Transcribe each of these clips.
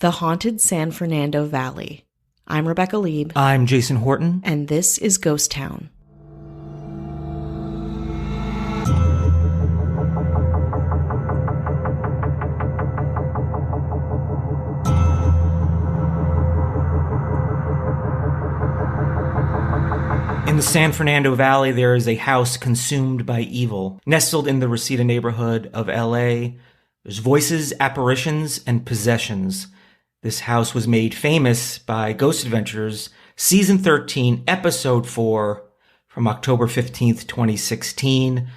The Haunted San Fernando Valley. I'm Rebecca Lieb. I'm Jason Horton. And this is Ghost Town. In the San Fernando Valley, there is a house consumed by evil. Nestled in the Reseda neighborhood of LA, there's voices, apparitions, and possessions. This house was made famous by Ghost Adventures, Season 13, Episode 4, from October 15th, 2016,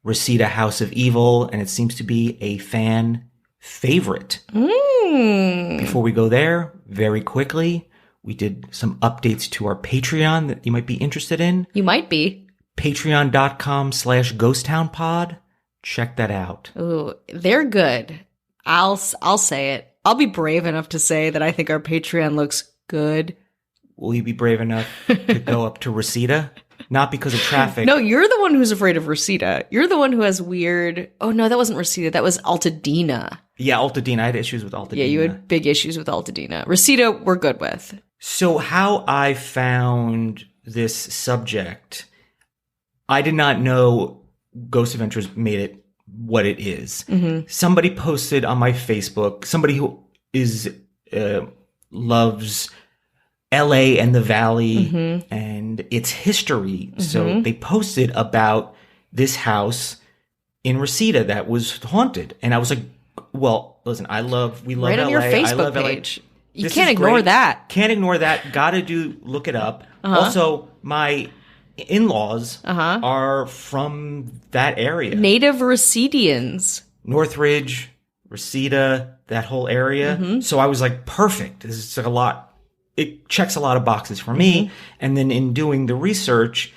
Reseda House of Evil, and it seems to be a fan favorite. Before we go there, very quickly, we did some updates to our Patreon that you might be interested in. You might be. Patreon.com/GhostTownPod. Check that out. Ooh, they're good. I'll say it. I'll be brave enough to say that I think our Patreon looks good. Will you be brave enough to go up to Reseda? Not because of traffic. No, you're the one who's afraid of Reseda. You're the one who has weird... Oh, no, that wasn't Reseda. That was Altadena. Yeah, Altadena. I had issues with Altadena. Yeah, you had big issues with Altadena. Reseda, we're good with. So how I found this subject, I did not know Ghost Adventures made it what it is. Mm-hmm. Somebody posted on my Facebook, somebody who is loves LA and the Valley and its history. So they posted about this house in Reseda that was haunted. And I was like, well, listen, we love right LA. On your Facebook I love page. LA. You This can't is ignore great. that. Can't ignore that. Gotta look it up. Also, my in-laws are from that area. Native Resedians. Northridge, Reseda, that whole area. So I was like, perfect. This is like a lot. It checks a lot of boxes for me. And then in doing the research,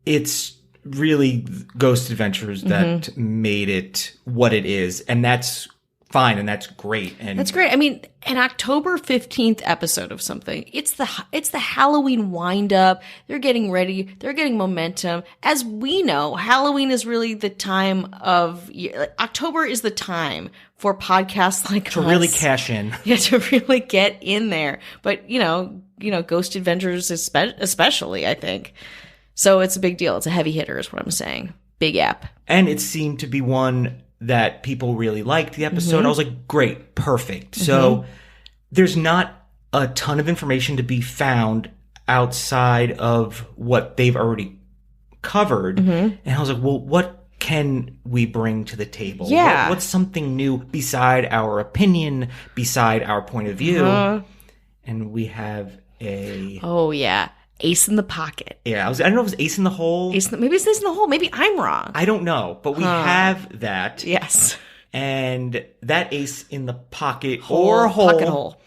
it's really Ghost Adventures that made it what it is. And that's fine, and that's great. And that's great. I mean, an October 15th episode of something. It's the Halloween wind up. They're getting ready. They're getting momentum. As we know, Halloween is really the time of October is the time for podcasts like to us. really cash in. Yeah, to really get in there. But you know, Ghost Adventures especially, I think. So it's a big deal. It's a heavy hitter, is what I'm saying. Big app. And it seemed to be one that people really liked the episode. I was like, great, perfect. So there's not a ton of information to be found outside of what they've already covered. And I was like, well, what can we bring to the table? Yeah. What's something new beside our opinion, beside our point of view? And we have a... Oh, yeah. Ace in the pocket. Yeah, I don't know if it was Ace in the hole. Maybe it's Ace in the hole. Maybe I'm wrong. I don't know, but we have that. Yes. And that ace in the pocket Pocket hole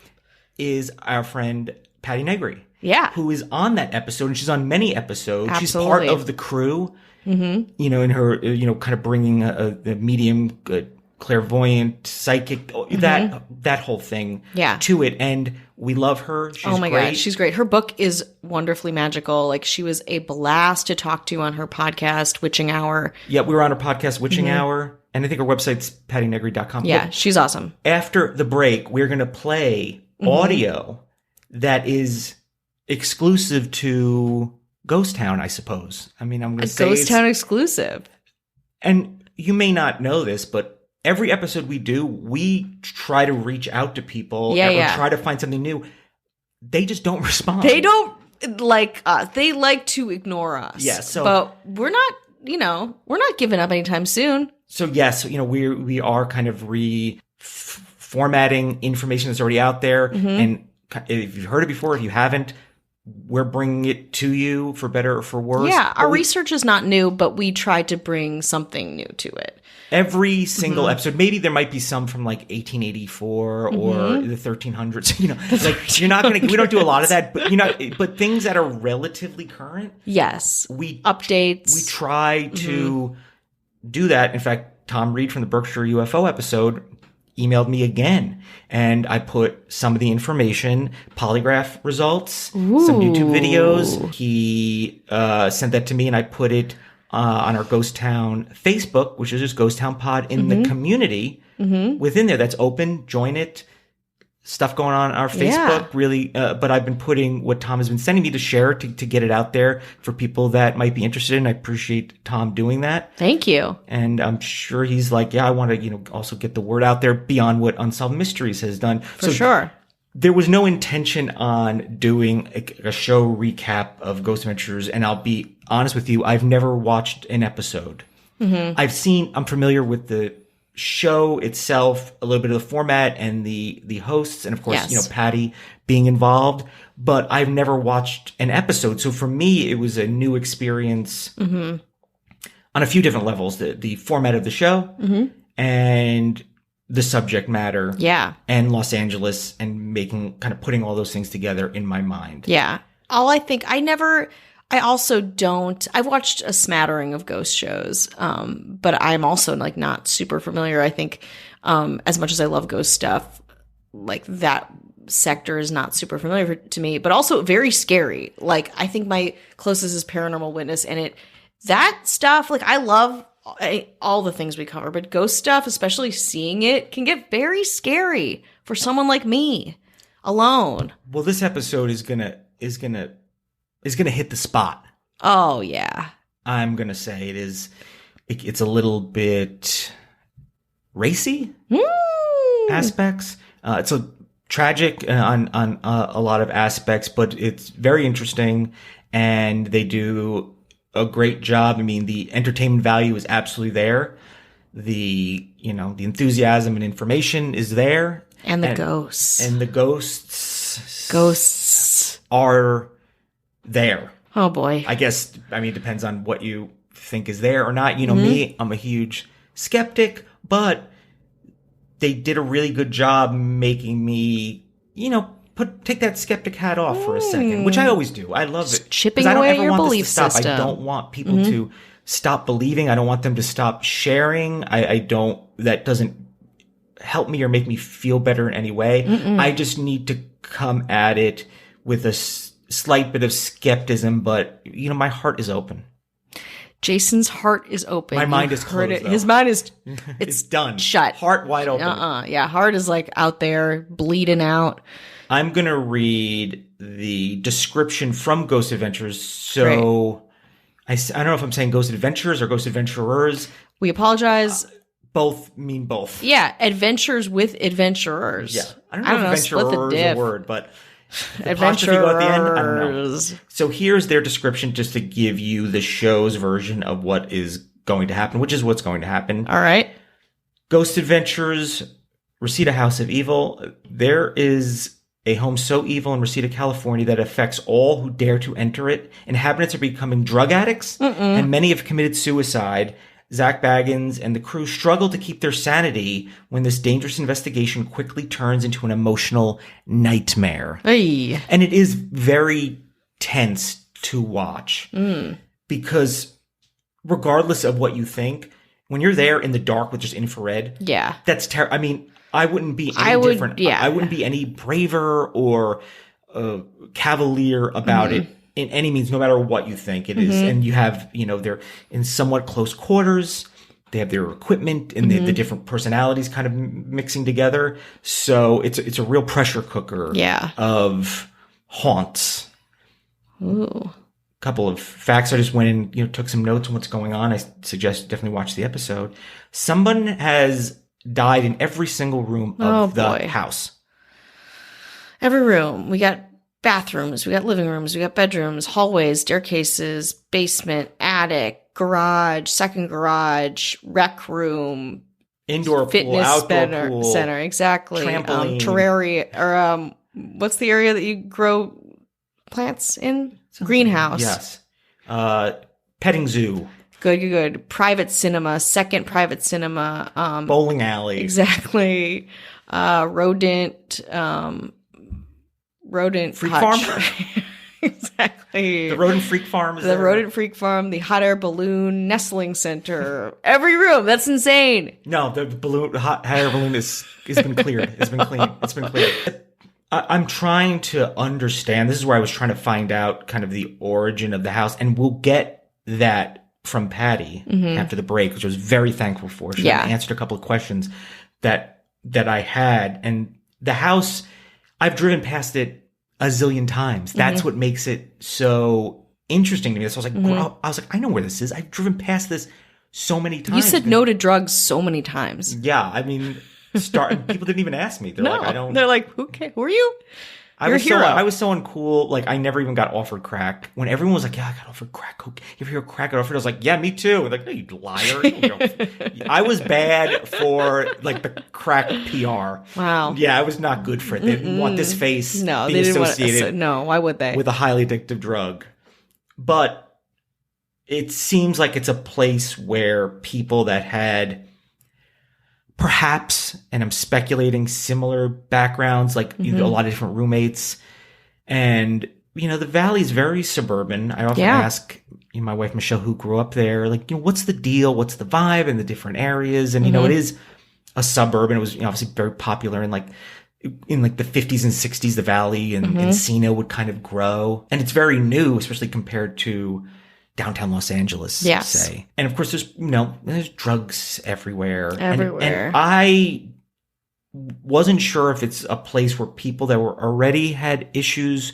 is our friend Patti Negri. Yeah. Who is on that episode, and she's on many episodes. Absolutely. She's part of the crew. You know, in her, kind of bringing a medium, clairvoyant, psychic, that whole thing to it. And we love her. She's oh my great. God, she's great. Her book is wonderfully magical. Like, she was a blast to talk to on her podcast, Witching Hour. Yeah, we were on her podcast, Witching Hour. And I think her website's pattinegri.com. Yeah, But she's awesome. after the break, we're going to play audio that is exclusive to Ghost Town, I suppose. I mean, I'm going to say Ghost Town exclusive. And you may not know this, but every episode we do, we try to reach out to people or try to find something new. They just don't respond. They don't like us. They like to ignore us. Yeah, so, but we're not, we're not giving up anytime soon. So yes, we are kind of reformatting information that's already out there. And if you've heard it before, if you haven't, we're bringing it to you for better or for worse. Yeah, our research is not new, but we tried to bring something new to it. Every single episode, maybe there might be some from like 1884 or the 1300s. Like you're not going to. We don't do a lot of that, but but things that are relatively current. Yes, we updates. We try to do that. In fact, Tom Reed from the Berkshire UFO episode emailed me again, and I put some of the information, polygraph results, some YouTube videos. He sent that to me, and I put it on our Ghost Town Facebook, which is just Ghost Town Pod in the community within there. That's open. Join it. stuff going on our Facebook, really. But I've been putting what Tom has been sending me to share to get it out there for people that might be interested in. I appreciate Tom doing that. Thank you. And I'm sure he's like, yeah, I want to, also get the word out there beyond what Unsolved Mysteries has done. For sure. There was no intention on doing a show recap of Ghost Adventures. And I'll be honest with you, I've never watched an episode. Mm-hmm. I'm familiar with the show itself, a little bit of the format and the hosts, and of course, Patti being involved, but I've never watched an episode. So for me, it was a new experience on a few different levels, the format of the show and the subject matter and Los Angeles, and putting all those things together in my mind. Yeah. I've watched a smattering of ghost shows, but I'm also like not super familiar. I think, as much as I love ghost stuff, like that sector is not super familiar to me, but also very scary. Like I think my closest is Paranormal Witness, and that stuff, like I love all the things we cover, but ghost stuff, especially seeing it, can get very scary for someone like me alone. Well, this episode is gonna hit the spot. Oh yeah. I'm gonna say it's a little bit racy aspects. It's a tragic on a lot of aspects, but it's very interesting, and they do a great job. I mean, the entertainment value is absolutely there. The enthusiasm and information is there. And the ghosts. And the ghosts are there. Oh boy. I guess, it depends on what you think is there or not. Me, I'm a huge skeptic, but they did a really good job making me, take that skeptic hat off for a second, which I always do. I love it. Chipping away your belief system. I don't want people to stop believing. I don't want them to stop sharing. That doesn't help me or make me feel better in any way. I just need to come at it with a slight bit of skepticism, but my heart is open. Jason's heart is open. My mind is closed. His mind is it's done. Shut. Heart wide open. Yeah, heart is like out there bleeding out. I'm going to read the description from Ghost Adventures. So I don't know if I'm saying Ghost Adventures or Ghost Adventurers. We apologize. Both mean both. Yeah, adventures with adventurers. Yeah. I don't know if adventurer is a word, but the adventurers. Go at the end, I don't know. So here's their description just to give you the show's version of what is going to happen, which is what's going to happen. All right. Ghost Adventures, Reseda House of Evil. There is a home so evil in Reseda, California that affects all who dare to enter it. Inhabitants are becoming drug addicts, and many have committed suicide. Zach Baggins and the crew struggle to keep their sanity when this dangerous investigation quickly turns into an emotional nightmare. Hey. And it is very tense to watch because regardless of what you think, when you're there in the dark with just infrared, that's terrible. I wouldn't be any different. I wouldn't be any braver or cavalier about it in any means, no matter what you think it is. And you have, they're in somewhat close quarters. They have their equipment and the different personalities kind of mixing together. So it's a real pressure cooker of haunts. Ooh. Couple of facts. I just went in, took some notes on what's going on. I suggest definitely watch the episode. Someone has died in every single room of the house. Every room. We got bathrooms, we got living rooms, we got bedrooms, hallways, staircases, basement, attic, garage, second garage, rec room, indoor fitness pool, outdoor pool, pool, center, exactly. Trampoline, terraria, or what's the area that you grow plants in? Greenhouse. Yes. Petting zoo. Good. Private cinema, second private cinema. Bowling alley. Exactly. Rodent freak farm. Exactly. The rodent freak farm is the there. Rodent freak farm, the hot air balloon nestling center. Every room. That's insane. No, the hot air balloon has been cleared. It's been clean. It's been cleared. I'm trying to understand. This is where I was trying to find out kind of the origin of the house, and we'll get that from Patti after the break, which I was very thankful for. She answered a couple of questions that I had, and the house I've driven past it a zillion times. That's what makes it so interesting to me. So I was like, wow, I know where this is. I've driven past this so many times. You said no to drugs so many times. Yeah, I mean, people didn't even ask me. They're like, I don't. They're like, okay, who are you? I was so uncool. Like, I never even got offered crack. When everyone was like, yeah, I got offered crack. You ever hear crack got offered? I was like, yeah, me too. And like, no, you liar. I was bad for, like, the crack PR. Wow. Yeah, I was not good for it. They didn't want this face being associated no, why would they? with a highly addictive drug. But it seems like it's a place where people that had perhaps, and I'm speculating, similar backgrounds, like a lot of different roommates. And, the valley's very suburban. I often ask my wife, Michelle, who grew up there, like, what's the deal? What's the vibe in the different areas? And, it is a suburb, and it was obviously very popular in the 50s and 60s, the valley and Encino would kind of grow. And it's very new, especially compared to downtown Los Angeles, say. And of course, there's drugs everywhere. And I wasn't sure if it's a place where people that were already had issues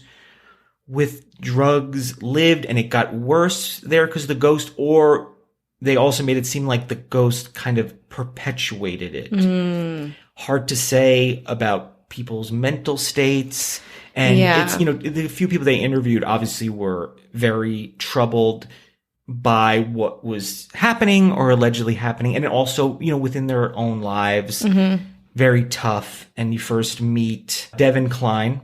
with drugs lived and it got worse there because of the ghost, or they also made it seem like the ghost kind of perpetuated it. Hard to say about people's mental states. And it's, the few people they interviewed obviously were very troubled by what was happening or allegedly happening. And also, within their own lives, very tough. And you first meet Devin Klein,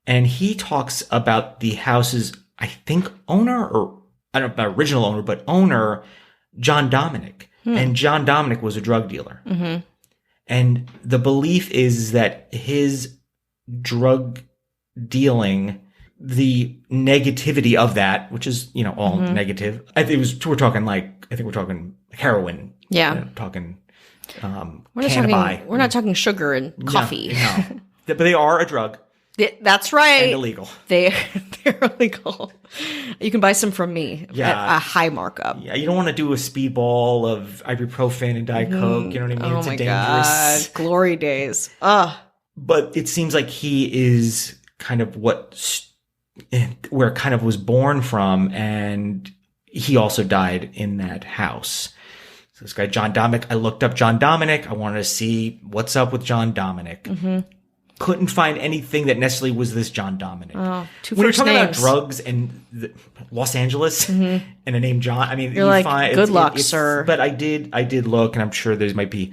and he talks about the house's, I think, owner, or I don't know about original owner, but owner, John Dominic. And John Dominic was a drug dealer. And the belief is that his drug dealing, the negativity of that, which is, all negative. We're talking heroin. Yeah. Talking, we're not talking sugar and coffee. No. But they are a drug. That's right. And illegal. They're illegal. You can buy some from me at a high markup. Yeah, you don't want to do a speedball of ibuprofen and Diet Coke. You know what I mean? Oh, it's my dangerous. God. Glory days. Ugh. But it seems like he is kind of where it kind of was born from, and he also died in that house. So this guy, John Dominic, I looked up John Dominic. I wanted to see what's up with John Dominic. Couldn't find anything that necessarily was this John Dominic. Oh, two when you're first talking names. about drugs and Los Angeles and a name John, I mean, you're like, good luck, sir. But I did look, and I'm sure there might be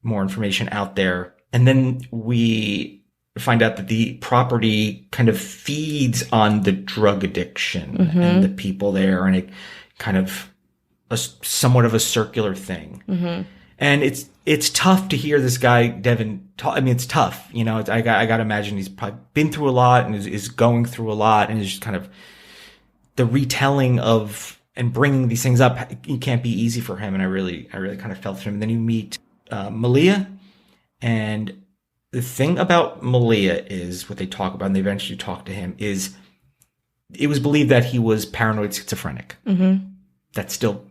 more information out there. And then we find out that the property kind of feeds on the drug addiction and the people there, and it kind of somewhat of a circular thing. And it's tough to hear this guy, Devin, talk. I mean, it's tough. I got to imagine he's probably been through a lot and is going through a lot, and is just kind of the retelling of and bringing these things up. It can't be easy for him. And I really kind of felt for him. And then you meet Malia, and the thing about Malia is what they talk about, and they eventually talk to him, is it was believed that he was paranoid schizophrenic. That still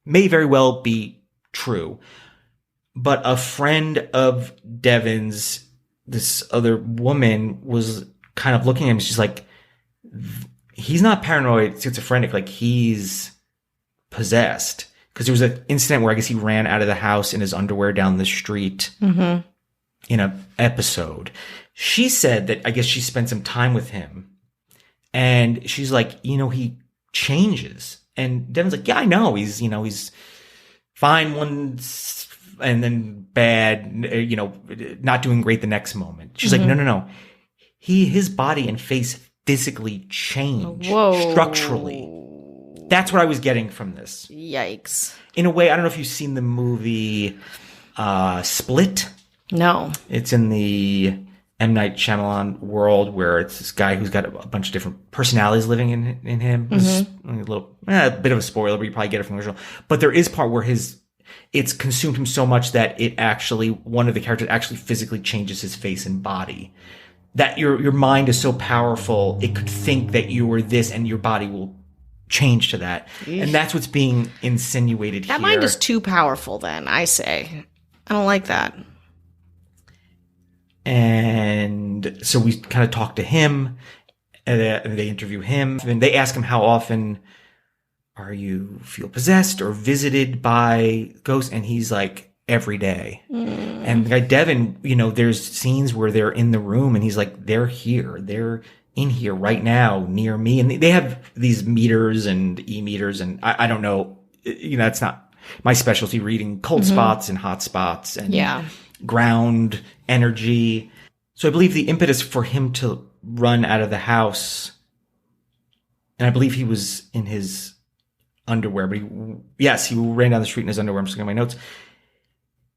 may very well be true. But a friend of Devin's, this other woman, was kind of looking at him. She's like, he's not paranoid schizophrenic. Like, he's possessed. Because there was an incident where I guess he ran out of the house in his underwear down the street in an episode. She said that I guess she spent some time with him. And she's like, he changes. And Devin's like, yeah, I know. He's fine once and then bad, not doing great the next moment. She's like, no. His body and face physically change structurally. That's what I was getting from this. Yikes. In a way, I don't know if you've seen the movie Split. No. It's in the M. Night Shyamalan world where it's this guy who's got a bunch of different personalities living in him. A bit of a spoiler, but you probably get it from the original. But there is part where it's consumed him so much that one of the characters actually physically changes his face and body. That your mind is so powerful, it could think that you were this and your body will change to that. Eesh. And that's what's being insinuated here. That mind is too powerful then, I say. I don't like that. And so we kind of talk to him, and they interview him, and they ask him how often are you feel possessed or visited by ghosts? And he's like, every day. And the guy Devin, there's scenes where they're in the room and he's like, they're here. They're in here right now near me. And they have these meters and e-meters, and I don't know, it's not my specialty, reading cold spots and hot spots and ground energy. So I believe the impetus for him to run out of the house, and I believe he was in his underwear, but he ran down the street in his underwear. I'm just looking at my notes.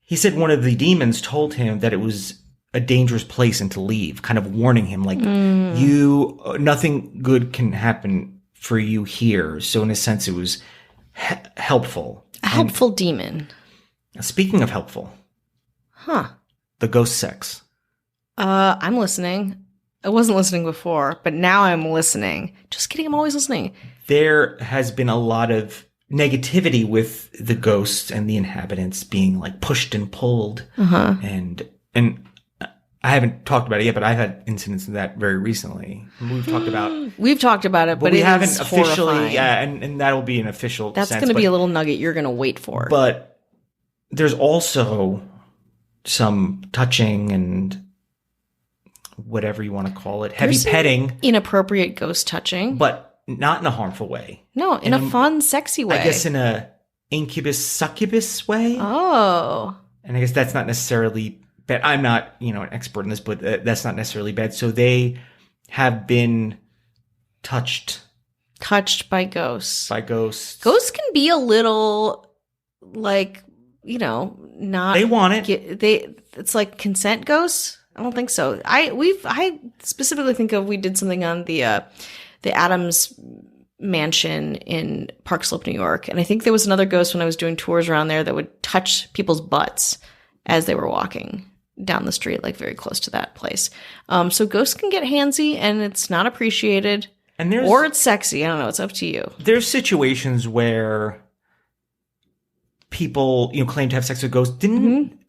He said one of the demons told him that it was a dangerous place and to leave, kind of warning him, like, nothing good can happen for you here. So in a sense, it was helpful. A helpful demon. Speaking of helpful. The ghost sex. I'm listening. I wasn't listening before, but now I'm listening. Just kidding, I'm always listening. There has been a lot of negativity with the ghosts and the inhabitants being like pushed and pulled. And I haven't talked about it yet, but I've had incidents of that very recently. We've talked about it, but we haven't officially. Yeah, and that'll be an official. That's going to be a little nugget you're going to wait for. But there's also some touching and whatever you want to call it, heavy petting, inappropriate ghost touching, but not in a harmful way. No, in a fun, sexy way. I guess in a incubus succubus way. Oh, and I guess that's not necessarily bad. I'm not, an expert in this, but that's not necessarily bad. So they have been touched by ghosts. Ghosts can be a little like, not. They want it. It's like consent ghosts. I don't think so. I specifically think we did something on the Adams mansion in Park Slope, New York. And I think there was another ghost when I was doing tours around there that would touch people's butts as they were walking down the street, like very close to that place. So ghosts can get handsy and it's not appreciated, or it's sexy. I don't know. It's up to you. There's situations where people, claim to have sex with ghosts.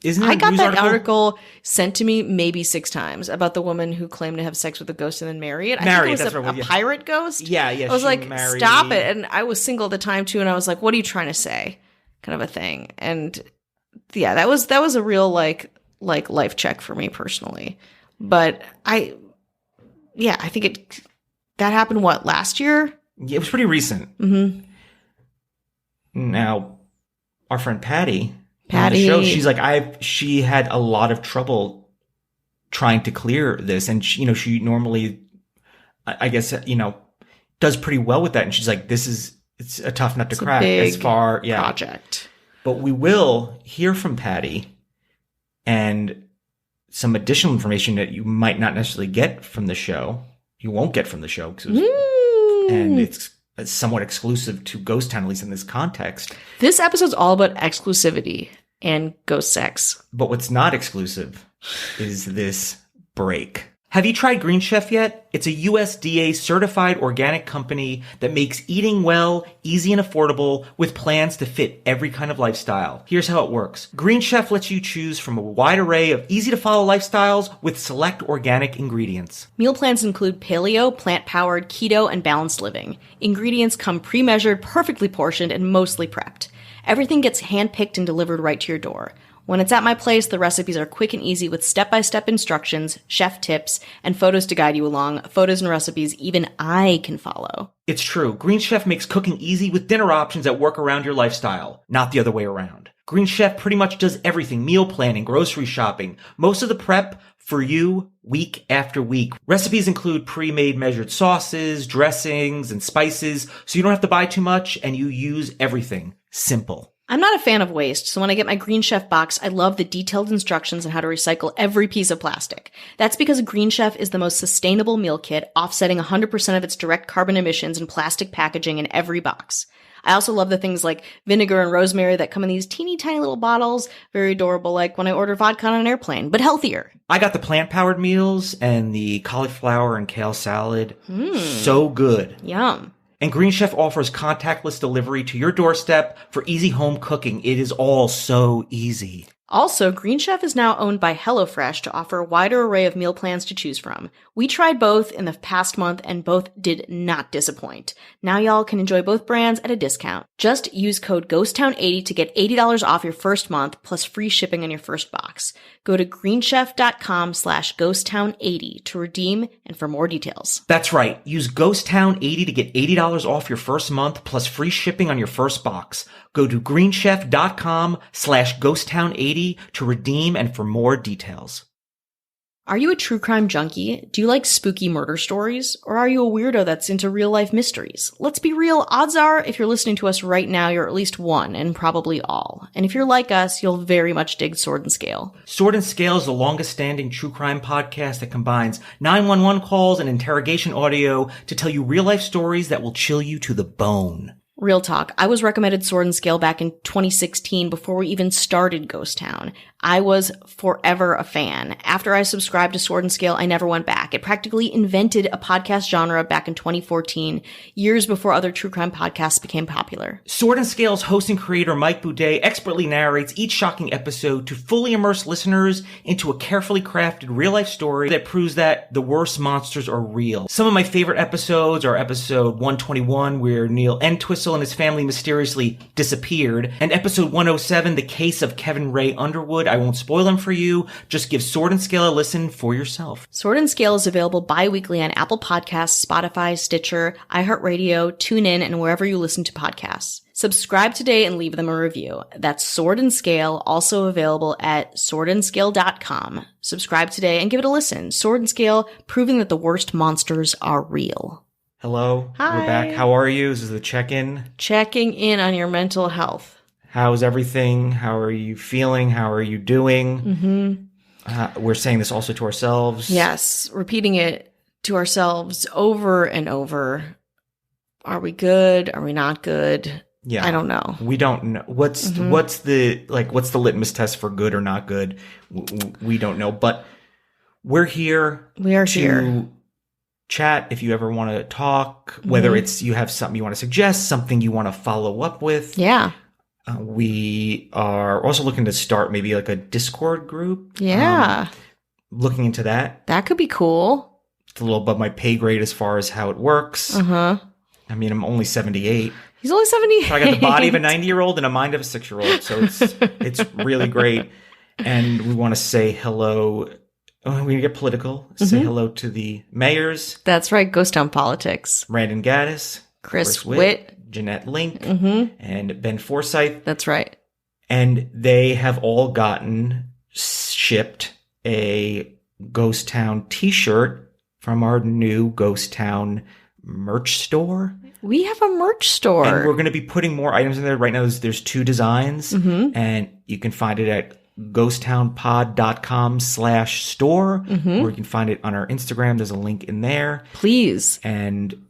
Isn't I got that article sent to me maybe 6 times about the woman who claimed to have sex with a ghost and then marry it. I think it was a pirate ghost. Yeah. I was like, stop it. And I was single at the time too, and I was like, what are you trying to say? Kind of a thing. And yeah, that was a real like life check for me personally. But I think that happened last year? Yeah, it was pretty recent. Now, our friend Patti, on the show, she's like, she had a lot of trouble trying to clear this, and she normally, I guess, does pretty well with that. And she's like, it's a tough nut to crack as far, project. But we will hear from Patti and some additional information that you might not necessarily get from the show. You won't get from the show and it's somewhat exclusive to Ghost Town, at least in this context. This episode's all about exclusivity and ghost sex. But what's not exclusive is this break. Have you tried Green Chef yet? It's a USDA certified organic company that makes eating well, easy and affordable with plans to fit every kind of lifestyle. Here's how it works. Green Chef lets you choose from a wide array of easy to follow lifestyles with select organic ingredients. Meal plans include paleo, plant-powered, keto, and balanced living. Ingredients come pre-measured, perfectly portioned, and mostly prepped. Everything gets hand-picked and delivered right to your door. When it's at my place, the recipes are quick and easy with step-by-step instructions, chef tips, and photos to guide you along, photos and recipes even I can follow. It's true. Green Chef makes cooking easy with dinner options that work around your lifestyle, not the other way around. Green Chef pretty much does everything: meal planning, grocery shopping, most of the prep for you week after week. Recipes include pre-made measured sauces, dressings, and spices, so you don't have to buy too much and you use everything. Simple. I'm not a fan of waste, so when I get my Green Chef box, I love the detailed instructions on how to recycle every piece of plastic. That's because Green Chef is the most sustainable meal kit, offsetting 100% of its direct carbon emissions and plastic packaging in every box. I also love the things like vinegar and rosemary that come in these teeny tiny little bottles, very adorable, like when I order vodka on an airplane, but healthier. I got the plant-powered meals and the cauliflower and kale salad. So good. Yum. And Green Chef offers contactless delivery to your doorstep for easy home cooking. It is all so easy. Also, Green Chef is now owned by HelloFresh to offer a wider array of meal plans to choose from. We tried both in the past month and both did not disappoint. Now y'all can enjoy both brands at a discount. Just use code GHOSTTOWN80 to get $80 off your first month plus free shipping on your first box. Go to greenchef.com/GhostTown80 to redeem and for more details. That's right. Use GhostTown80 to get $80 off your first month plus free shipping on your first box. Go to greenchef.com/GhostTown80 to redeem and for more details. Are you a true crime junkie? Do you like spooky murder stories? Or are you a weirdo that's into real life mysteries? Let's be real, odds are if you're listening to us right now, you're at least one, and probably all. And if you're like us, you'll very much dig Sword and Scale. Sword and Scale is the longest standing true crime podcast that combines 911 calls and interrogation audio to tell you real life stories that will chill you to the bone. Real talk. I was recommended Sword and Scale back in 2016 before we even started Ghost Town. I was forever a fan. After I subscribed to Sword and Scale, I never went back. It practically invented a podcast genre back in 2014, years before other true crime podcasts became popular. Sword and Scale's host and creator Mike Boudet expertly narrates each shocking episode to fully immerse listeners into a carefully crafted real-life story that proves that the worst monsters are real. Some of my favorite episodes are episode 121, where Neil Entwistle and his family mysteriously disappeared, and episode 107, The Case of Kevin Ray Underwood. I won't spoil them for you. Just give Sword and Scale a listen for yourself. Sword and Scale is available bi-weekly on Apple Podcasts, Spotify, Stitcher, iHeartRadio, TuneIn, and wherever you listen to podcasts. Subscribe today and leave them a review. That's Sword and Scale, also available at swordandscale.com. Subscribe today and give it a listen. Sword and Scale, proving that the worst monsters are real. Hello. Hi. We're back. How are you? This is the check-in. Checking in on your mental health. How's everything? How are you feeling? How are you doing? We're saying this also to ourselves. Yes, repeating it to ourselves over and over. Are we good? Are we not good? Yeah. I don't know. We don't know. What's the litmus test for good or not good? We don't know, but we're here. We are to here. Chat if you ever want to talk, whether it's you have something you want to suggest, something you want to follow up with. Yeah. We are also looking to start maybe like a Discord group. Yeah. Looking into that. That could be cool. It's a little above my pay grade as far as how it works. I mean, I'm only 78. He's only 78. So I got the body of a 90-year-old and a mind of a 6-year-old. So it's really great. And we want to say hello. We're going to get political. Say hello to the mayors. That's right. Ghost Town Politics. Brandon Gaddis. Chris Witt. Jeanette Link. And Ben Forsyth. That's right. And they have all gotten shipped a Ghost Town t-shirt from our new Ghost Town merch store. We have a merch store. And we're going to be putting more items in there. Right now, there's 2 designs. And you can find it at ghosttownpod.com/store, or you can find it on our Instagram. There's a link in there. Please. And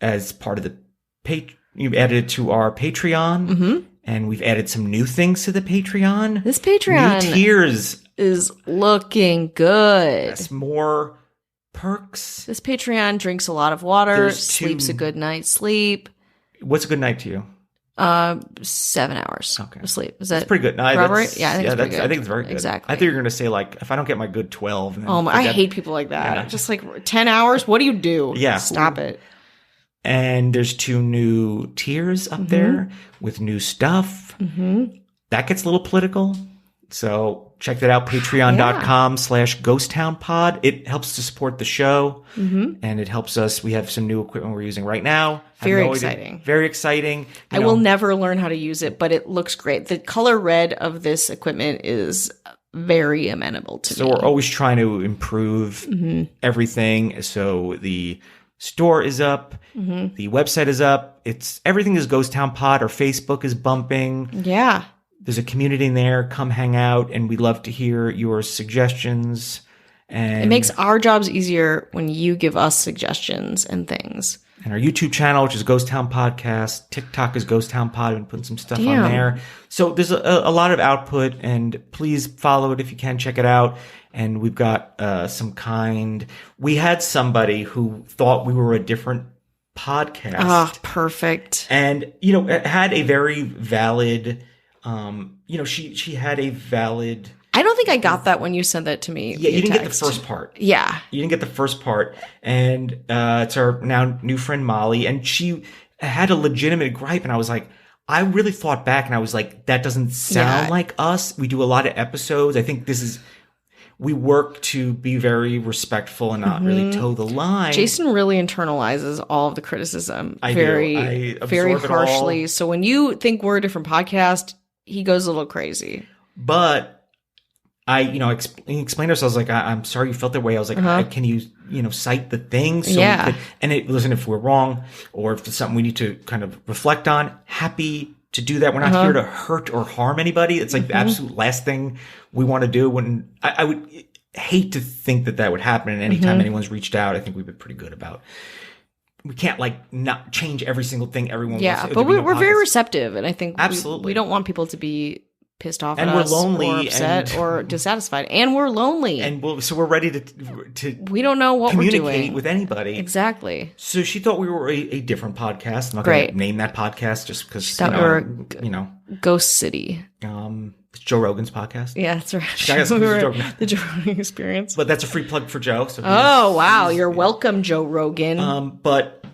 as part of the you've added it to our Patreon, and we've added some new things to the Patreon. This Patreon new tiers is looking good. Yes, more perks. This Patreon drinks a lot of water, There's sleeps a good night's sleep. What's a good night to you? 7 hours of sleep. Is that that's pretty good? No, right? Yeah, I think it's pretty good. I think it's very good. Exactly. I thought you were going to say like if I don't get my good 12. Then I hate people like that. Yeah. Just like 10 hours. What do you do? Yeah, stop it. And there's 2 new tiers up there with new stuff. That gets a little political. So check that out. Patreon.com/GhostTownPod. It helps to support the show. And it helps us. We have some new equipment we're using right now. Very exciting. Very exciting. I will never learn how to use it, but it looks great. The color red of this equipment is very amenable to me. So we're always trying to improve everything. So the store is up. The website is up. Everything is Ghost Town Pod. Our Facebook is bumping. Yeah. There's a community in there. Come hang out, and we love to hear your suggestions. And it makes our jobs easier when you give us suggestions and things. And our YouTube channel, which is Ghost Town Podcast. TikTok is Ghost Town Pod. I've been putting some stuff on there. So there's a lot of output, and please follow it if you can. Check it out. And we've got we had somebody who thought we were a different podcast. Oh, perfect. And, it had a very valid She had a valid. I don't think I got that when you sent that to me. Yeah, you didn't text. get the first part. Yeah. You didn't get the first part. And it's our now new friend Molly, and she had a legitimate gripe, and I was like, I really thought back, and I was like, that doesn't sound like us. We do a lot of episodes. I think we work to be very respectful and not really toe the line. Jason really internalizes all of the criticism I very harshly. So when you think we're a different podcast, he goes a little crazy. But I explained ourselves like, I'm sorry you felt that way. I was like, can you, cite the things? So listen, if we're wrong or if it's something we need to kind of reflect on, happy to do that. We're not here to hurt or harm anybody. It's like the absolute last thing we want to do. When I would hate to think that would happen. And anytime anyone's reached out, I think we've been pretty good about. We can't not change every single thing everyone wants. Yeah, but we're very receptive, and I think absolutely we don't want people to be pissed off and at we're us lonely or upset or dissatisfied, and we're lonely, and so we're ready to we don't know what we're doing with anybody. Exactly. So she thought we were a different podcast. I'm not going to name that podcast just because she thought we were Ghost City. It's Joe Rogan's podcast. Yeah, that's right. The Joe Rogan Experience. But that's a free plug for Joe. So wow, you're welcome, Joe Rogan. But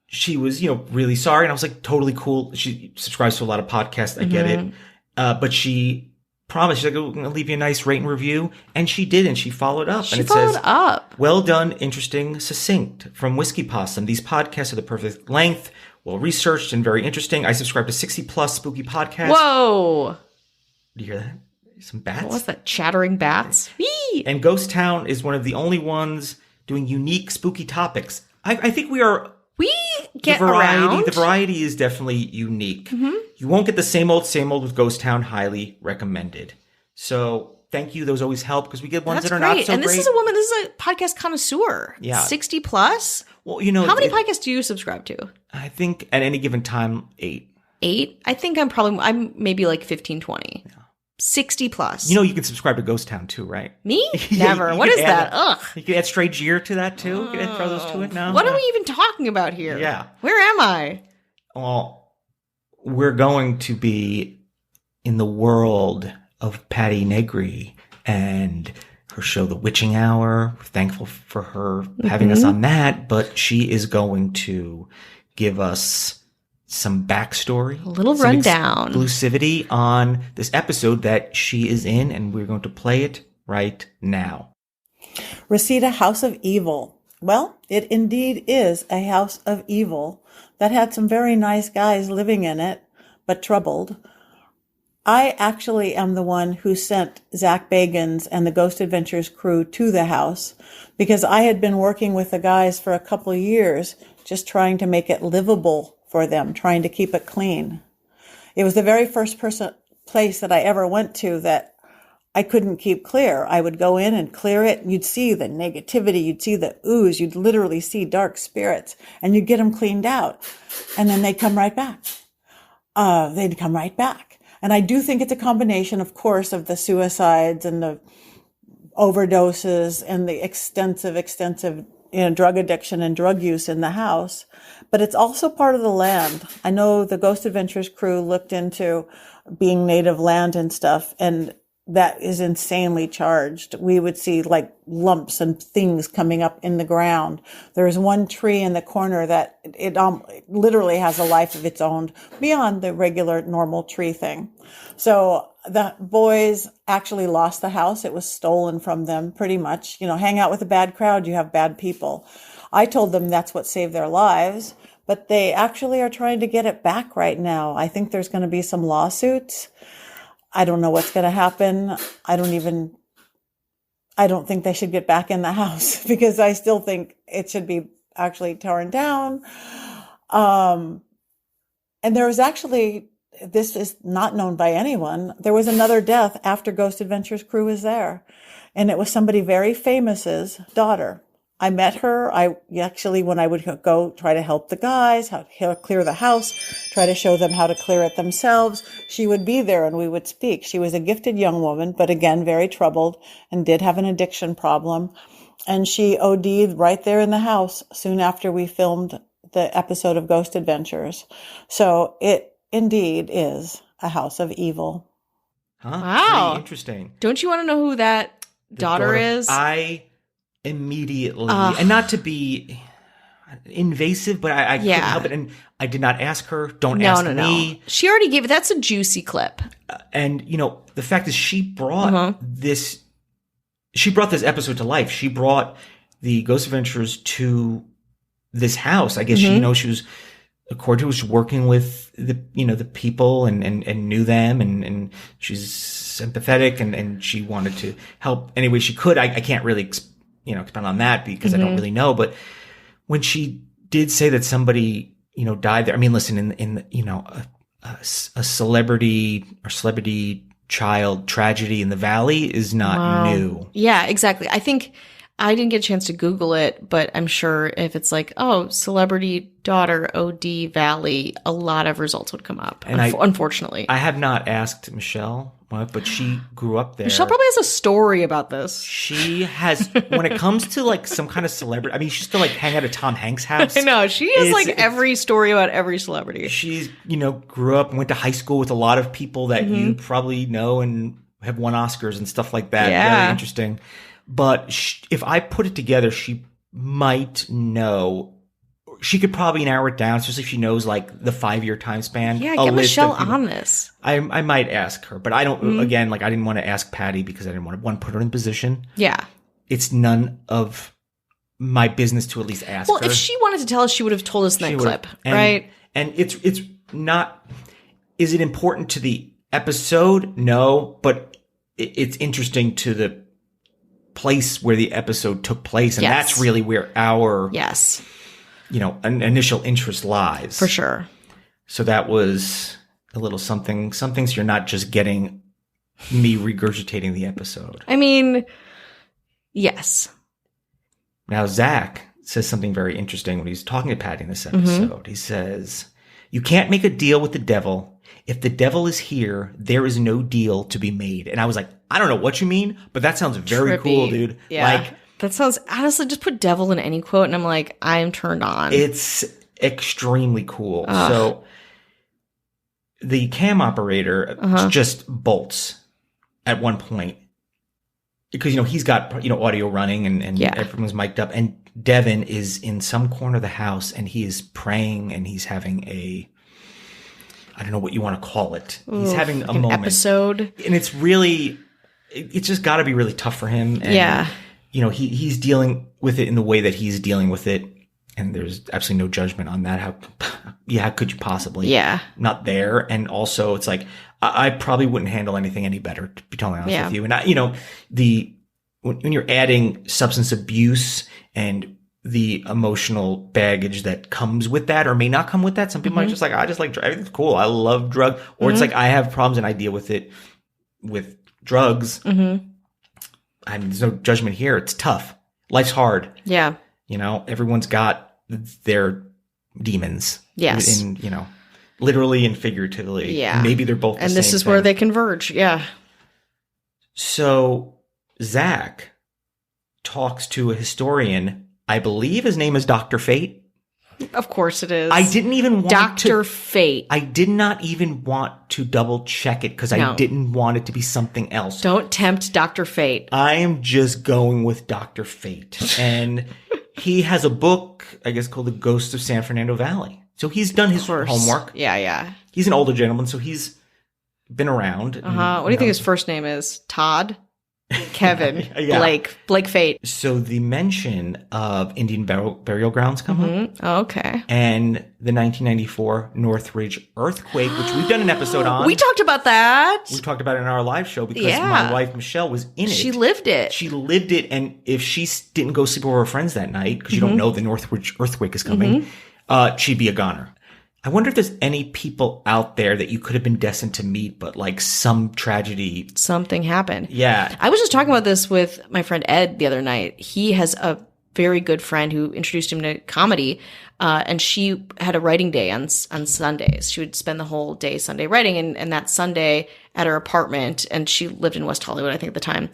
she was really sorry, and I was like, totally cool. She subscribes to a lot of podcasts. I get it. But she promised, she's like, I'm going to leave you a nice rate and review. And she did, and she followed up. She followed up. Well done, interesting, succinct. From Whiskey Possum. These podcasts are the perfect length, well-researched, and very interesting. I subscribe to 60-plus spooky podcasts. Whoa. Do you hear that? Some bats? What was that? Chattering bats? Whee! And Ghost Town is one of the only ones doing unique, spooky topics. I think we are... We get around. The variety is definitely unique. You won't get the same old with Ghost Town. Highly recommended. So thank you. Those always help because we get ones that are not so great. And this is a podcast connoisseur. Yeah. 60 plus. Well, how many podcasts do you subscribe to? I think at any given time, 8. 8? I think I'm maybe like 15, 20. Yeah. 60 plus. You can subscribe to Ghost Town too, right? Me? Never. What is that? Ugh. You can add Stray Jeer to that too. You can throw those to it now. What are we even talking about here? Yeah. Where am I? Well, we're going to be in the world of Patti Negri and her show, The Witching Hour. We're thankful for her having us on that, but she is going to give us some backstory, a little rundown, exclusivity on this episode that she is in, and we're going to play it right now. Reseda House of Evil. Well, it indeed is a house of evil that had some very nice guys living in it, but troubled. I actually am the one who sent Zach Bagans and the Ghost Adventures crew to the house because I had been working with the guys for a couple of years, just trying to make it livable for them, trying to keep it clean. It was the very first place that I ever went to that I couldn't keep clear. I would go in and clear it. You'd see the negativity. You'd see the ooze. You'd literally see dark spirits, and you'd get them cleaned out. And then they'd come right back. And I do think it's a combination, of course, of the suicides and the overdoses and the extensive drug addiction and drug use in the house. But it's also part of the land. I know the Ghost Adventures crew looked into being native land and stuff, and that is insanely charged. We would see like lumps and things coming up in the ground. There's one tree in the corner that it literally has a life of its own beyond the regular normal tree thing. So the boys actually lost the house. It was stolen from them pretty much. Hang out with a bad crowd, you have bad people. I told them that's what saved their lives, but they actually are trying to get it back right now. I think there's going to be some lawsuits. I don't know what's going to happen. I don't think they should get back in the house because I still think it should be actually torn down. And there was actually, this is not known by anyone, there was another death after Ghost Adventures crew was there. And it was somebody very famous's daughter. I met her. When I would go try to help the guys, how to clear the house, try to show them how to clear it themselves, she would be there and we would speak. She was a gifted young woman, but again, very troubled and did have an addiction problem. And she OD'd right there in the house soon after we filmed the episode of Ghost Adventures. So it indeed is a house of evil. Huh? Wow. Pretty interesting. Don't you want to know who that daughter is? I immediately, and not to be invasive, but I couldn't help it. And I did not ask her. Don't ask me. She already gave it. That's a juicy clip. And, the fact is she brought this episode to life. She brought the Ghost Adventures to this house. I guess she was, according to her, was working with the people and knew them and she's sympathetic and she wanted to help any way she could. I can't really, expand on that because I don't really know. But when she did say that somebody, died there, I mean, listen, in a celebrity child tragedy in the valley is not new. Yeah, exactly. I think I didn't get a chance to Google it, but I'm sure if it's like, celebrity daughter OD Valley, a lot of results would come up. And unfortunately, I have not asked Michelle, but she grew up there. Michelle probably has a story about this. She has, when it comes to like some kind of celebrity, I mean, she used to like hang out at Tom Hanks' house. I know. She has every story about every celebrity. She's, grew up and went to high school with a lot of people that you probably know and have won Oscars and stuff like that. Yeah. Very interesting. But if I put it together, she might know. She could probably narrow it down, especially if she knows like the 5-year time span. Yeah, get Michelle on this. I might ask her, but I don't. Again, like I didn't want to ask Patti because I didn't want to put her in the position. Yeah, it's none of my business to at least ask her. Well, if she wanted to tell us, she would have told us in that clip, right? And it's not. Is it important to the episode? No, but it's interesting to the place where the episode took place, and that's really where our an initial interest lies. For sure. So that was a little something. Some things you're not just getting me regurgitating the episode. I mean, yes. Now, Zach says something very interesting when he's talking to Patti in this episode. He says, "You can't make a deal with the devil. If the devil is here, there is no deal to be made." And I was like, I don't know what you mean, but that sounds very cool, dude. Yeah. Like, that sounds, honestly, just put devil in any quote and I'm like, I'm turned on. It's extremely cool. So the cam operator just bolts at one point because, he's got, audio running and everyone's mic'd up. And Devin is in some corner of the house and he is praying and he's having I don't know what you want to call it. He's having a moment. Episode. And it's really, it's just got to be really tough for him. And, he's dealing with it in the way that he's dealing with it. And there's absolutely no judgment on that. How could you possibly? Yeah. Not there. And also it's like, I probably wouldn't handle anything any better, to be totally honest with you. And when you're adding substance abuse and the emotional baggage that comes with that or may not come with that. Some people might just like, I just like drugs. It's cool. I love drugs. Or it's like, I have problems and I deal with it with drugs. I mean, there's no judgment here. It's tough. Life's hard. Yeah. Everyone's got their demons. Yes. Literally and figuratively. Yeah. And maybe they're both the same And this is where they converge. Yeah. So Zach talks to a historian. I believe his name is Dr. Fate. Of course it is. I didn't even want Dr. Fate. I did not even want to double check it because I didn't want it to be something else. Don't tempt Dr. Fate. I am just going with Dr. Fate. And he has a book, I guess, called The Ghost of San Fernando Valley. So he's done his homework. Yeah. He's an older gentleman, so he's been around. What do you think his first name is? Todd? Kevin, Blake Fate. So the mention of Indian burial grounds come up. Oh, okay. And the 1994 Northridge earthquake, which we've done an episode on. We talked about that. We talked about it in our live show because my wife, Michelle, was in it. She lived it. She lived it. And if she didn't go sleep over her friends that night, because you don't know the Northridge earthquake is coming, she'd be a goner. I wonder if there's any people out there that you could have been destined to meet, but like some tragedy. Something happened. Yeah. I was just talking about this with my friend Ed the other night. He has a very good friend who introduced him to comedy. And she had a writing day on Sundays. She would spend the whole day Sunday writing. And that Sunday at her apartment, and she lived in West Hollywood, I think at the time,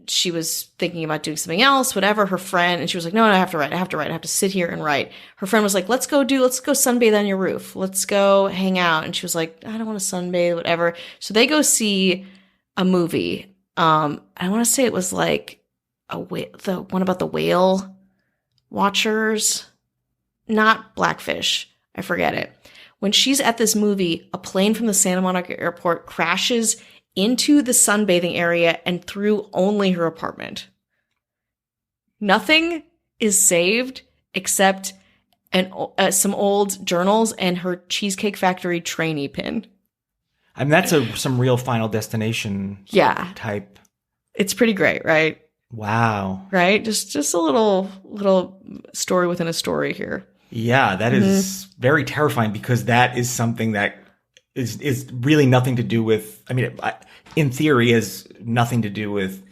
she was thinking about doing something else, whatever, her friend, and she was like, no, I have to write. I have to sit here and write. Her friend was like, let's go sunbathe on your roof. Let's go hang out. And she was like, I don't want to sunbathe, whatever. So they go see a movie. I want to say it was like the one about the whale watchers, not Blackfish. I forget it. When she's at this movie, a plane from the Santa Monica airport crashes into the sunbathing area and through only her apartment. Nothing is saved except some old journals and her Cheesecake Factory trainee pin. I mean, that's some real Final Destination type. It's pretty great, right? Wow. Right? Just a little story within a story here. Yeah, that is very terrifying because that is something that is really nothing to do with, I mean, in theory, has nothing to do with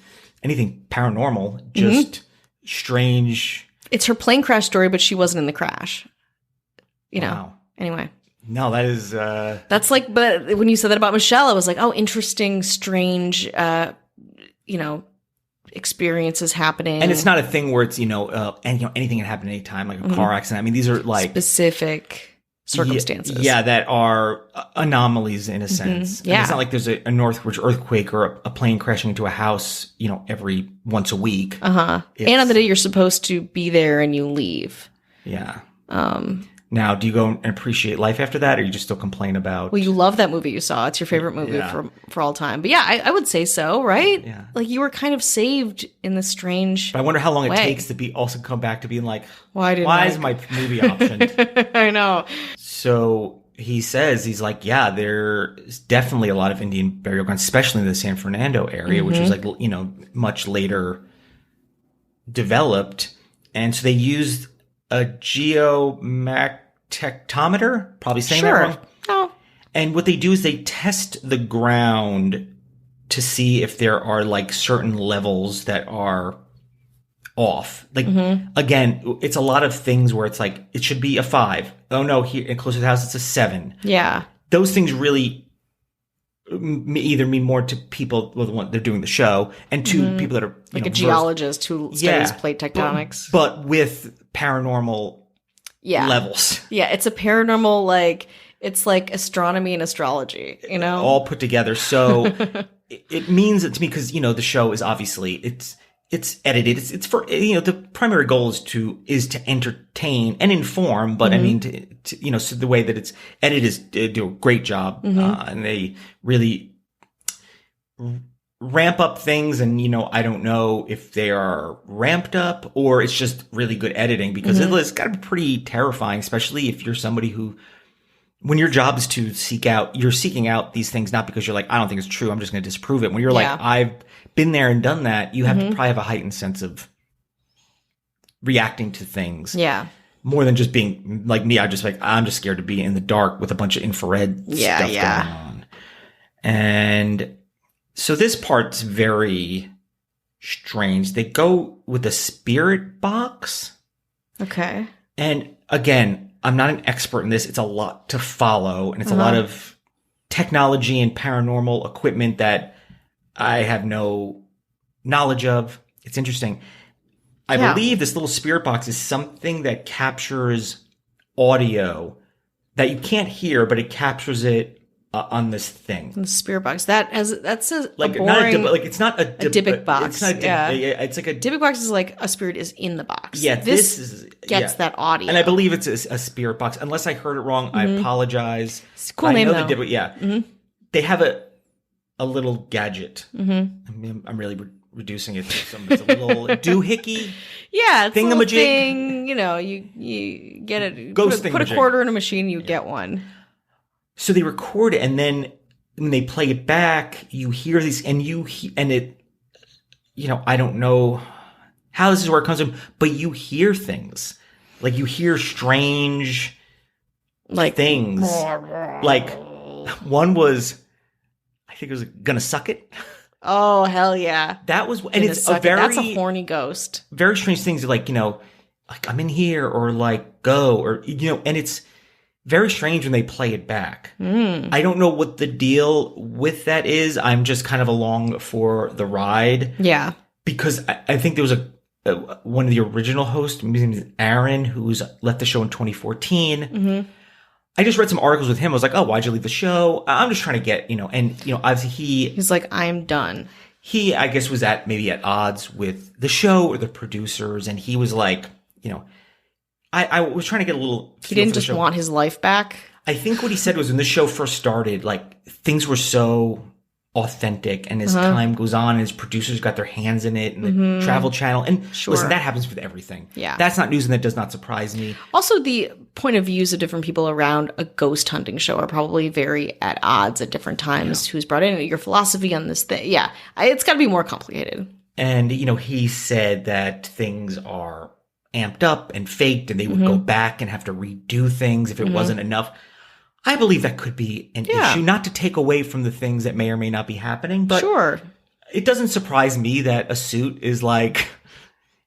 anything paranormal, just strange. It's her plane crash story, but she wasn't in the crash. You know. Wow. Anyway. No, that is... That's like, but when you said that about Michelle, I was like, oh, interesting, strange, experiences happening. And it's not a thing where it's, anything can happen anytime, like a car accident. I mean, these are like... specific circumstances. Yeah, that are anomalies in a sense. Yeah. And it's not like there's a Northridge earthquake or a plane crashing into a house, every once a week. And on the day you're supposed to be there and you leave. Yeah. Now, do you go and appreciate life after that, or you just still complain about... Well, you love that movie you saw. It's your favorite movie for all time. But yeah, I would say so, right? Yeah. Like, you were kind of saved in this strange But I wonder how long way. it takes to also come back to being like, why is my movie optioned? I know. So he says, he's like, yeah, there's definitely a lot of Indian burial grounds, especially in the San Fernando area, which was like, much later developed. And so they used a geomagnetictometer, probably saying that wrong. No. And what they do is they test the ground to see if there are like certain levels that are off. Like, again, it's a lot of things where it's like, it should be a 5. Oh no, here close to the house, it's a 7. Yeah. Those things really either mean more to people, they're doing the show, and to people that are like a geologist who studies plate tectonics. But with paranormal levels. Yeah, it's a paranormal, it's like astronomy and astrology, all put together. So it means it to me because, the show is obviously, it's edited. It's for, the primary goal is to entertain and inform, but I mean, so the way that it's edited is do a great job. And they really ramp up things. And, I don't know if they are ramped up or it's just really good editing because it's got to be pretty terrifying, especially if you're somebody who, when your job is to you're seeking out these things, not because you're like, I don't think it's true, I'm just going to disprove it. When you're like, I've been there and done that, you have to probably have a heightened sense of reacting to things. Yeah. More than just being like me. I'm just scared to be in the dark with a bunch of infrared stuff going on. And so this part's very strange. They go with a spirit box. Okay. And again, I'm not an expert in this. It's a lot to follow, and it's a lot of technology and paranormal equipment that I have no knowledge of. It's interesting. I believe this little spirit box is something that captures audio that you can't hear, but it captures it on this thing. The spirit box. That's a like boring, not it's not a Dybbuk box. It's not it's like a Dybbuk box is like a spirit is in the box. Yeah, this gets that audio, and I believe it's a spirit box. Unless I heard it wrong, I apologize. It's a cool name though. Dybbuk, they have a little gadget. I mean, I'm really reducing it to it's a little doohickey. Yeah, it's a little thingamajig. thing. You get it. Ghost put a quarter in a machine, you get one. So they record it, and then when they play it back, you hear these, and it, I don't know how this is where it comes from, but you hear things. Like, you hear strange, things. Like, one was, I think it was Gonna Suck It. Oh, hell yeah. That was, and it's a very... That's a horny ghost. Very strange things, like, like, I'm in here, or like, go, or, and it's very strange when they play it back. I don't know what the deal with that is. I'm just kind of along for the ride. Yeah. because I think there was one of the original hosts, his name is Aaron, who's left the show in 2014. Mm-hmm. I just read some articles with him. I was like, oh, why'd you leave the show? I'm just trying to get, obviously he's like, I'm done. He, I guess, was maybe at odds with the show or the producers. And he was like, I was trying to get a little. He didn't just want his life back. I think what he said was when the show first started, like things were so authentic, and as time goes on, and his producers got their hands in it, and the Travel Channel, and listen, that happens with everything. Yeah, that's not news, and that does not surprise me. Also, the point of views of different people around a ghost hunting show are probably very at odds at different times. Yeah. Who's brought in your philosophy on this thing? Yeah, it's got to be more complicated. And he said that things are amped up and faked, and they would go back and have to redo things if it wasn't enough. I believe that could be an issue, not to take away from the things that may or may not be happening, but it doesn't surprise me that a suit is like,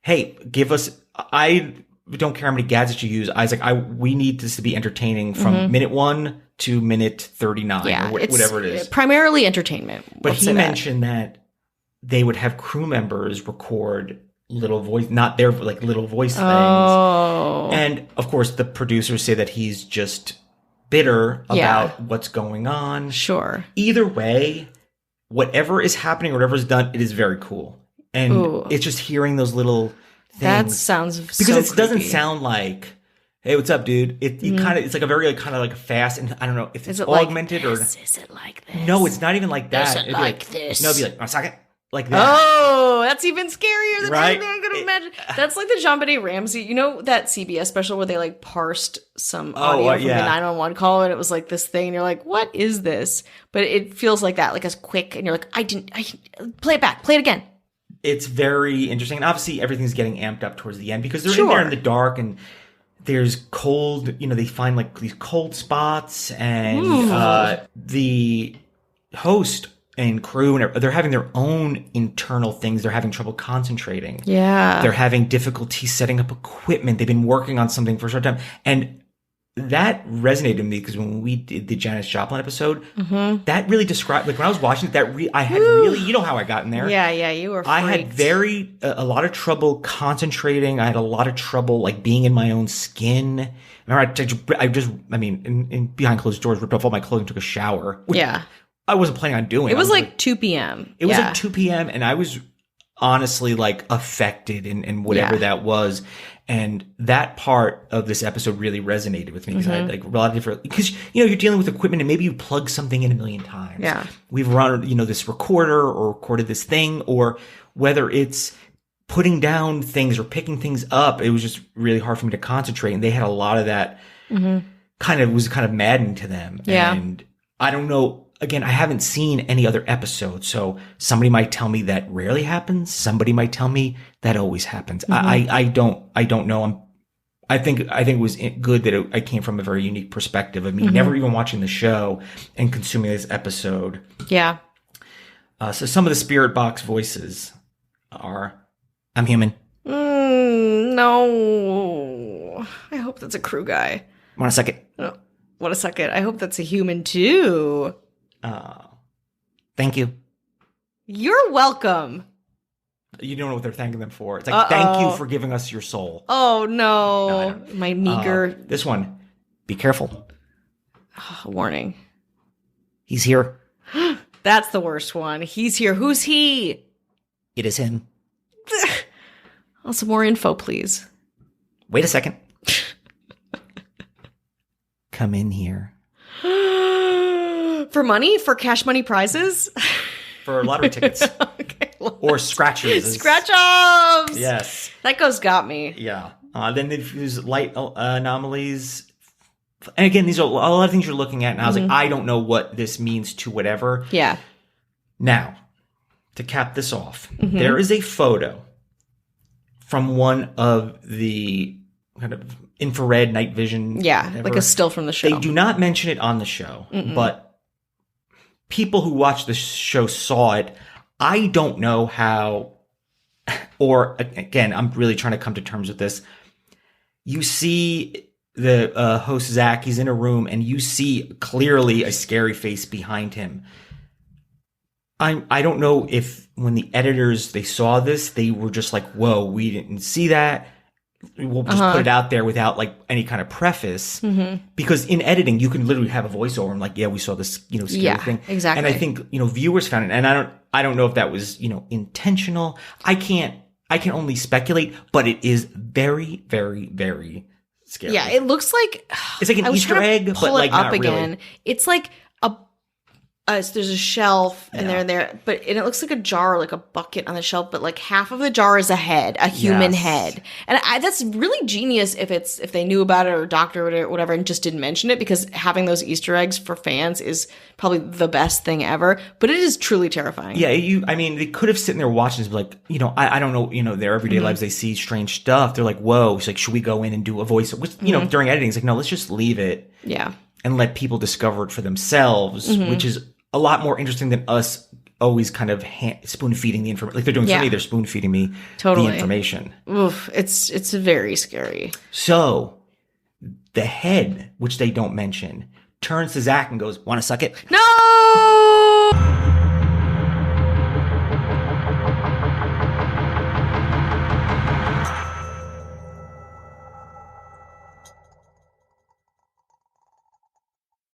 hey, give us, I don't care how many gadgets you use. I was like, we need this to be entertaining from minute 1 to minute 39, or whatever it is. Primarily entertainment. But he mentioned that they would have crew members record little voice, not their like little voice things. And of course, the producers say that he's just bitter about what's going on. Sure. Either way, whatever is happening, whatever is done, it is very cool. And it's just hearing those little things. That sounds because it doesn't sound like, hey, what's up, dude? It kind of, it's like a very kind of like fast, and I don't know if it's augmented or. Is it like this? No, it's not even like that. Is it like this? No, it'd be like, a second. Like that. Oh, that's even scarier than right? anything I could imagine. That's like the JonBenet Ramsey, that CBS special where they like parsed some audio from the 911 call, and it was like this thing, and you're like, what is this? But it feels like that, like as quick, and you're like, I play it back, play it again. It's very interesting. And obviously everything's getting amped up towards the end because they're in there in the dark, and there's cold, they find like these cold spots, and the host and crew, and they're having their own internal things. They're having trouble concentrating. Yeah. They're having difficulty setting up equipment. They've been working on something for a short time. And that resonated with me because when we did the Janis Joplin episode, that really described, like when I was watching it, I had really, how I got in there. Yeah, you were freaked. I had a lot of trouble concentrating. I had a lot of trouble like being in my own skin. Remember, in behind closed doors, ripped off all my clothing, took a shower. I wasn't planning on doing it. It was like 2 p.m. It was like 2 p.m. and I was honestly like affected in whatever that was. And that part of this episode really resonated with me because I had like a lot of different, because, you're dealing with equipment and maybe you plug something in a million times. Yeah. We've run, this recorder or recorded this thing, or whether it's putting down things or picking things up. It was just really hard for me to concentrate. And they had a lot of that kind of maddening to them. Yeah. And I don't know. Again, I haven't seen any other episodes, so somebody might tell me that rarely happens. Somebody might tell me that always happens. I don't know. I think it was good that I came from a very unique perspective of me never even watching the show and consuming this episode. Yeah. So some of the spirit box voices are, I'm human. No. I hope that's a crew guy. Want a second? Oh, what a second. I hope that's a human too. Thank you. You're welcome. You don't know what they're thanking them for. It's like, thank you for giving us your soul. Oh, no. My meager. This one, be careful. Warning. He's here. That's the worst one. He's here. Who's he? It is him. Also, more info, please. Wait a second. Come in here. For money? For cash money prizes? For lottery tickets. Okay. Or scratchers. Scratch-offs! Yes. That ghost got me. Yeah. Then they've used light anomalies. And again, these are a lot of things you're looking at. And I was like, I don't know what this means to whatever. Yeah. Now, to cap this off, there is a photo from one of the kind of infrared night vision. Yeah, whatever. like a still from the show. They do not mention it on the show, but people who watched the show saw it. I don't know how, or again, I'm really trying to come to terms with this. You see the host, Zach, he's in a room and you see clearly a scary face behind him. I don't know if when the editors, they saw this, they were just like, whoa, we didn't see that. We'll just put it out there without like any kind of preface. Because in editing, you can literally have a voiceover and like, yeah, we saw this, scary thing. Exactly. And I think, viewers found it. And I don't know if that was, intentional. I can only speculate, but it is very, very, very scary. Yeah, it looks like it's like an Easter egg, but like not really. It's like there's a shelf and and it looks like a jar, like a bucket on the shelf, but like half of the jar is a head, a human head. And that's really genius if they knew about it or doctored it or whatever and just didn't mention it, because having those Easter eggs for fans is probably the best thing ever. But it is truly terrifying. Yeah, they could have sitting there watching this, like, I don't know, their everyday lives, they see strange stuff. They're like, whoa, it's like, should we go in and do a voice? Which, during editing, it's like, no, let's just leave it. Yeah. And let people discover it for themselves, which is a lot more interesting than us always kind of spoon feeding the information. Like they're doing for me, they're spoon feeding me the information. Oof, it's very scary. So the head, which they don't mention, turns to Zach and goes, "Want to suck it?" No!